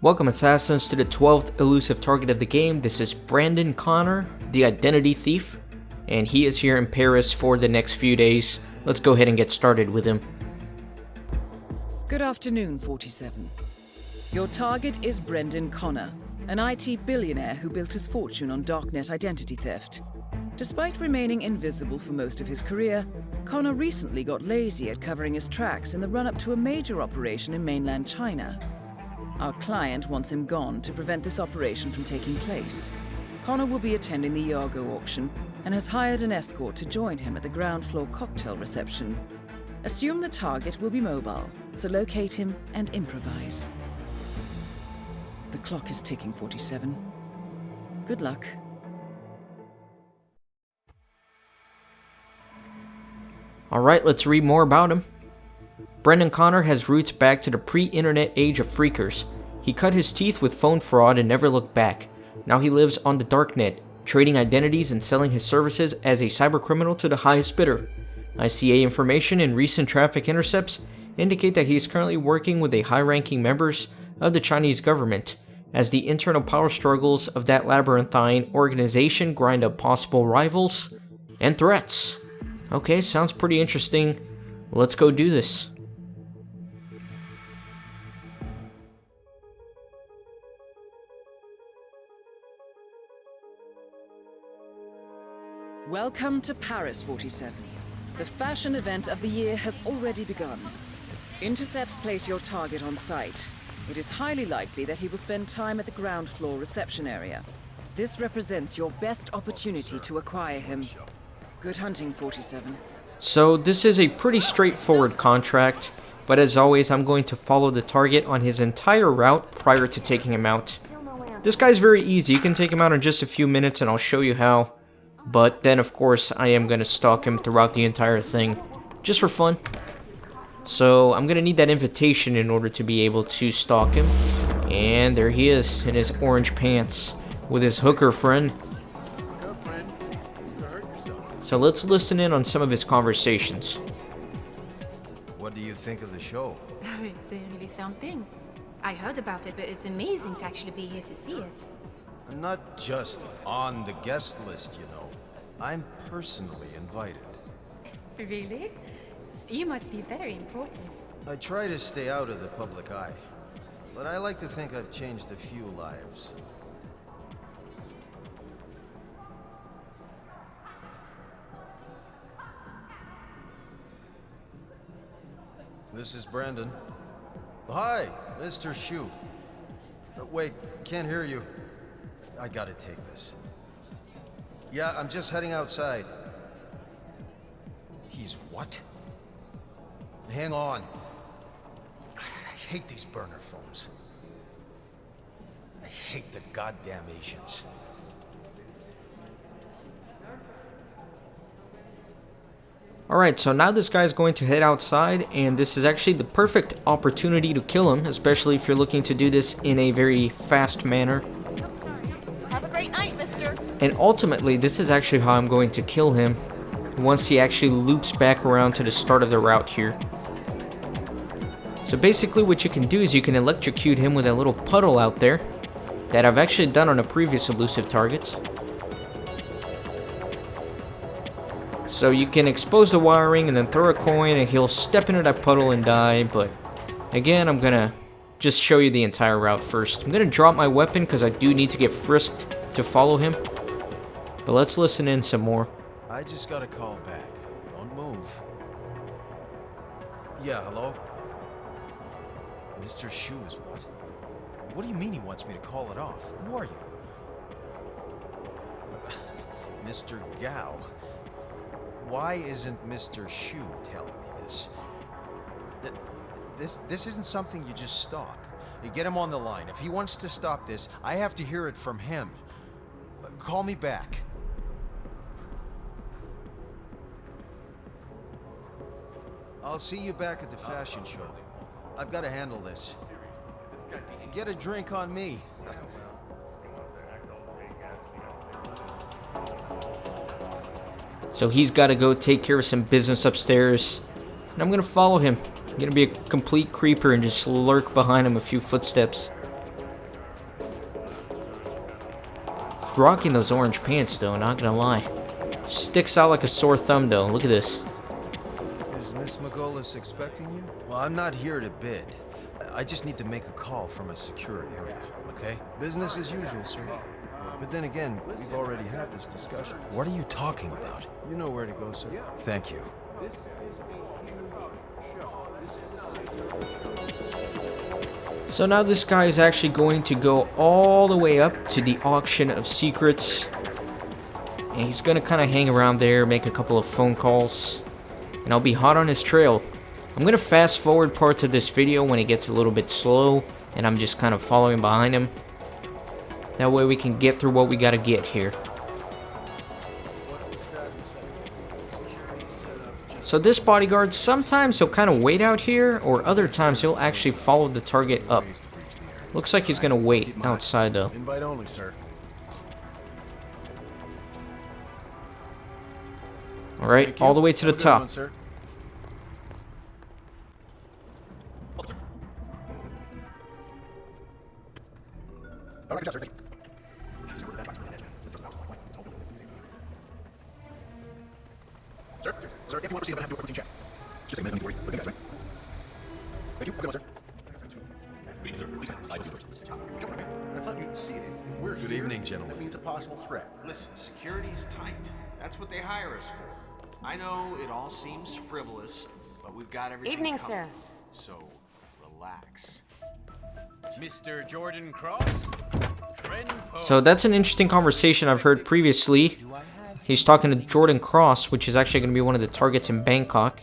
Welcome assassins to the 12th elusive target of the game. This is Brandon Connor, the identity thief, and he is here in Paris for the next few days. Let's go ahead and get started with him. Good afternoon, 47. Your target is Brendan Connor, an IT billionaire who built his fortune on darknet identity theft. Despite remaining invisible for most of his career, Connor recently got lazy at covering his tracks in the run-up to a major operation in mainland China. Our client wants him gone to prevent this operation from taking place. Connor will be attending the Yargo auction and has hired an escort to join him at the ground floor cocktail reception. Assume the target will be mobile, so locate him and improvise. The clock is ticking, 47. Good luck. Alright, let's read more about him. Brendan Connor has roots back to the pre-internet age of freakers. He cut his teeth with phone fraud and never looked back. Now he lives on the darknet, trading identities and selling his services as a cybercriminal to the highest bidder. ICA information and recent traffic intercepts indicate that he is currently working with the high-ranking members of the Chinese government, as the internal power struggles of that labyrinthine organization grind up possible rivals and threats. Okay, sounds pretty interesting. Let's go do this. Welcome to Paris, 47. The fashion event of the year has already begun. Intercepts place your target on site. It is highly likely that he will spend time at the ground floor reception area. This represents your best opportunity to acquire him. Good hunting, 47. So this is a pretty straightforward contract, but as always I'm going to follow the target on his entire route prior to taking him out. This guy's very easy, you can take him out in just a few minutes and I'll show you how. But then of course I am going to stalk him throughout the entire thing, just for fun. So I'm going to need that invitation in order to be able to stalk him. And there he is in his orange pants with his hooker friend. So let's listen in on some of his conversations. What do you think of the show? It's really something. I heard about it, but it's amazing to actually be here to see it. I'm not just on the guest list, you know. I'm personally invited. Really? You must be very important. I try to stay out of the public eye, but I like to think I've changed a few lives. This is Brandon. Hi, Mr. Shu. Wait, can't hear you. I gotta take this. Yeah, I'm just heading outside. He's what? Hang on. I hate these burner phones. I hate the goddamn Asians. Alright, so now this guy's going to head outside, and this is actually the perfect opportunity to kill him, especially if you're looking to do this in a very fast manner. Have a great night, mister. And ultimately, this is actually how I'm going to kill him, once he actually loops back around to the start of the route here. So basically what you can do is you can electrocute him with a little puddle out there, that I've actually done on a previous elusive target. So you can expose the wiring and then throw a coin and he'll step into that puddle and die, but again, I'm gonna just show you the entire route first. I'm gonna drop my weapon because I do need to get frisked to follow him. But let's listen in some more. I just got a call back. Don't move. Yeah, hello? Mr. Shu is what? What do you mean he wants me to call it off? Who are you? Mr. Gao. Why isn't Mr. Shu telling me this? This isn't something you just stop. You get him on the line. If he wants to stop this, I have to hear it from him. Call me back. I'll see you back at the fashion show. I've got to handle this. Get a drink on me. So he's got to go take care of some business upstairs. And I'm going to follow him. I'm going to be a complete creeper and just lurk behind him a few footsteps. rocking those orange pants, though, not gonna lie. Sticks out like a sore thumb, though. Look at this. Is Miss Magolis expecting you? Well, I'm not here to bid. I just need to make a call from a secure area, okay? Business as usual, sir. But then again, we've already had this discussion. What are you talking about? You know where to go, sir. Thank you. This is a huge show. This is a So now this guy is actually going to go all the way up to the auction of secrets. And he's going to kind of hang around there, make a couple of phone calls. And I'll be hot on his trail. I'm going to fast forward parts of this video when it gets a little bit slow. And I'm just kind of following behind him. That way we can get through what we got to get here. So this bodyguard, sometimes he'll kind of wait out here, or other times he'll actually follow the target up. Looks like he's going to wait outside though. Invite only, sir. Alright, all the way to the top. Sir, if you want to proceed, I'm going to have to do a routine check. Just a minute, let me worry. With you guys, right? Thank you. Okay, sir. Please, sir. Please, I do first. I thought you'd see it. If we're Good here, evening, gentlemen. that means a possible threat. Listen, security's tight. That's what they hire us for. I know it all seems frivolous, but we've got everything Evening, covered. sir. So, relax. Mr. Jordan Cross? So that's an interesting conversation I've heard previously. He's talking to Jordan Cross, which is actually going to be one of the targets in Bangkok.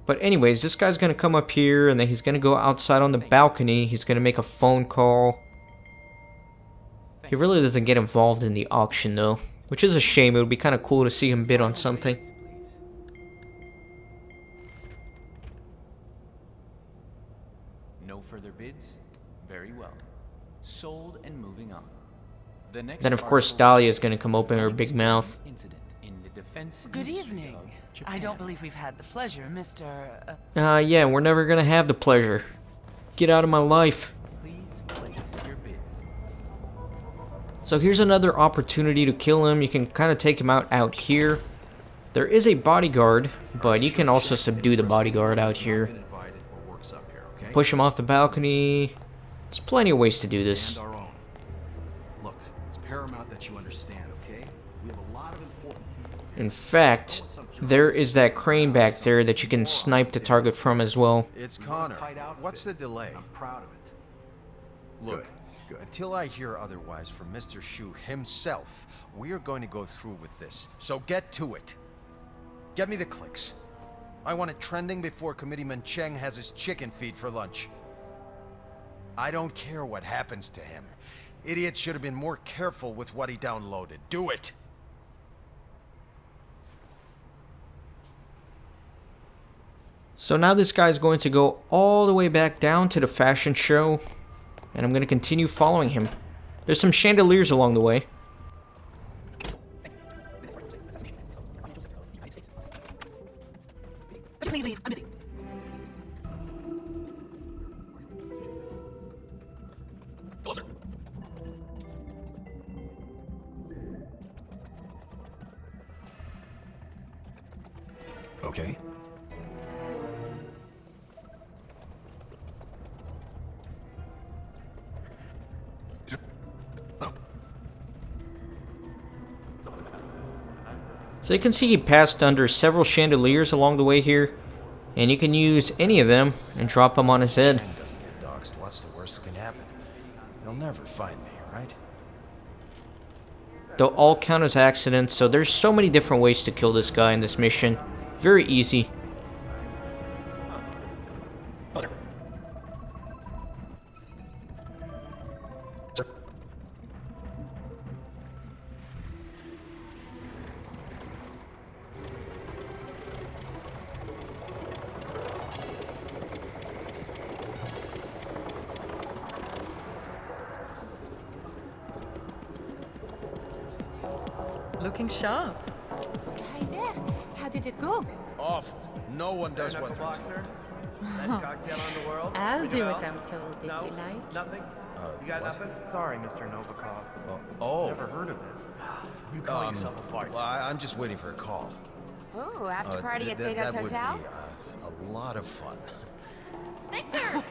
But anyways, this guy's going to come up here, and then he's going to go outside on the balcony. He's going to make a phone call. He really doesn't get involved in the auction, though, which is a shame. It would be kind of cool to see him bid on something. No further bids? Very well. Sold and moving on. The next Then, of course, Dahlia is going to come open her big mouth. incident in the defense Good industry evening. of Japan. I don't believe we've had the pleasure, Mr. Yeah, we're never going to have the pleasure. Get out of my life. Please place your bids. So here's another opportunity to kill him. You can kind of take him out here. There is a bodyguard, but you can also subdue the bodyguard out here. Push him off the balcony. There's plenty of ways to do this. And our own. Look, it's paramount that you understand, okay? We have a lot of important people. In fact, there is that crane back there that you can snipe the target from as well. It's Connor. What's the delay? I'm proud of it. Look, until I hear otherwise from Mr. Shu himself, we are going to go through with this. So get to it. Get me the clicks. I want it trending before Committeeman Cheng has his chicken feed for lunch. I don't care what happens to him. Idiot should have been more careful with what he downloaded. Do it! So now this guy's going to go all the way back down to the fashion show, and I'm going to continue following him. There's some chandeliers along the way. Please leave. I'm busy. Okay. So you can see he passed under several chandeliers along the way here, and you can use any of them and drop them on his head. Cheng doesn't get doxxed. What's the worst that can happen? They'll never find me, right? They'll all count as accidents, so there's so many different ways to kill this guy in this mission. Very easy. Looking sharp. Hi there. How did it go? Awful. No one does what they're told. I'll do what I'm told if you like. You got what? nothing? Sorry, Mr. Novikov. Oh. Never heard of it. You call yourself a bartender? Well, I'm just waiting for a call. Ooh, after party at Sato's that would Hotel? be a lot of fun. Victor!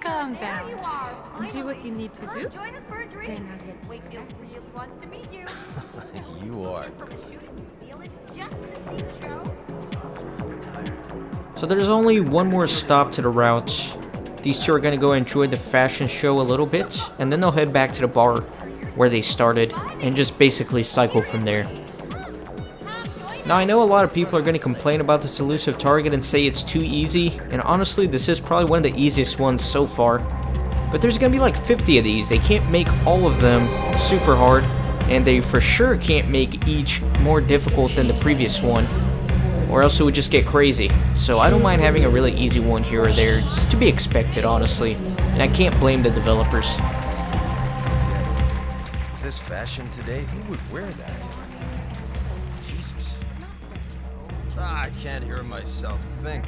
Calm There down. you are. Do what you need to do. Join us for a drink. Then I'll get Wakefield relax. really wants to meet you. You are From a good. shoot in New Zealand just to see the show. So there's only one more stop to the route. These two are going to go enjoy the fashion show a little bit, and then they'll head back to the bar where they started, and just basically cycle from there. Now I know a lot of people are going to complain about this elusive target and say it's too easy, and honestly this is probably one of the easiest ones so far. But there's going to be like 50 of these. They can't make all of them super hard, and they for sure can't make each more difficult than the previous one, or else it would just get crazy. So I don't mind having a really easy one here or there. It's to be expected, honestly, and I can't blame the developers. Is this fashion today? Who would wear that? Jesus. I can't hear myself think.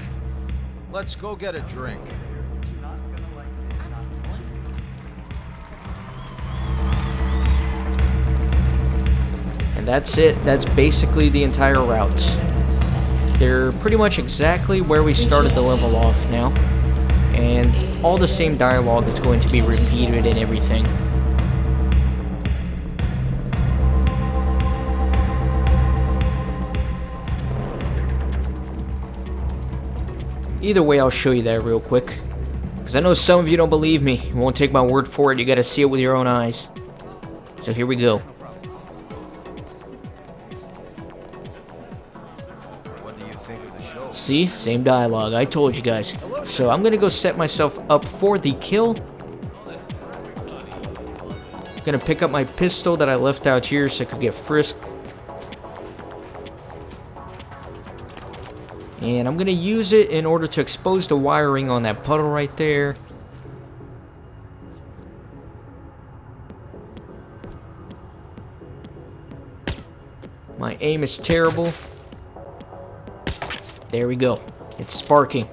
Let's go get a drink. And that's it. That's basically the entire route. They're pretty much exactly where we started the level off now, and all the same dialogue is going to be repeated and everything. Either way, I'll show you that real quick, because I know some of you don't believe me. You won't take my word for it. You gotta see it with your own eyes. So here we go. What do you think of the show? See? Same dialogue. I told you guys. So I'm gonna go set myself up for the kill. Gonna pick up my pistol that I left out here so I could get frisked. And I'm gonna use it in order to expose the wiring on that puddle right there. My aim is terrible. There we go. It's sparking.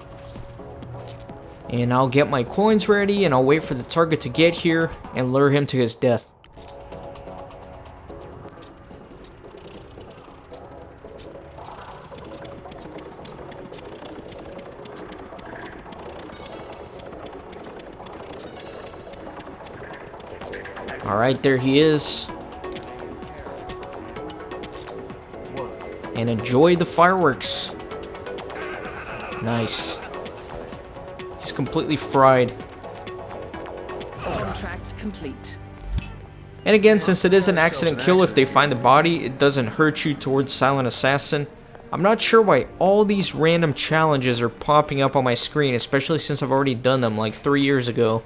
And I'll get my coins ready and I'll wait for the target to get here and lure him to his death. Alright, there he is. And enjoy the fireworks. Nice. He's completely fried. Contract complete. And again, since it is an accident kill, if they find the body, it doesn't hurt you towards Silent Assassin. I'm not sure why all these random challenges are popping up on my screen, especially since I've already done them like 3 years ago.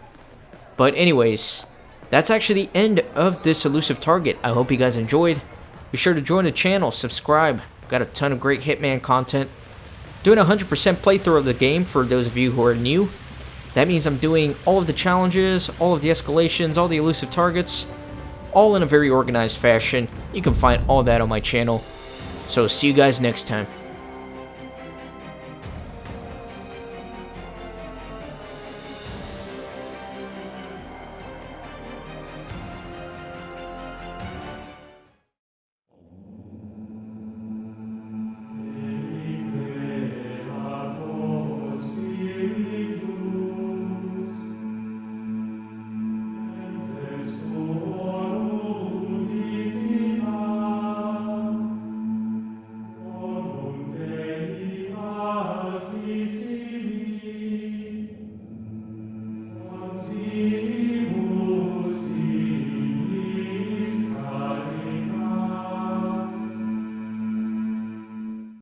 But anyways, that's actually the end of this elusive target. I hope you guys enjoyed. Be sure to join the channel, subscribe. Got a ton of great Hitman content. Doing a 100% playthrough of the game for those of you who are new. That means I'm doing all of the challenges, all of the escalations, all the elusive targets, all in a very organized fashion. You can find all that on my channel. So see you guys next time.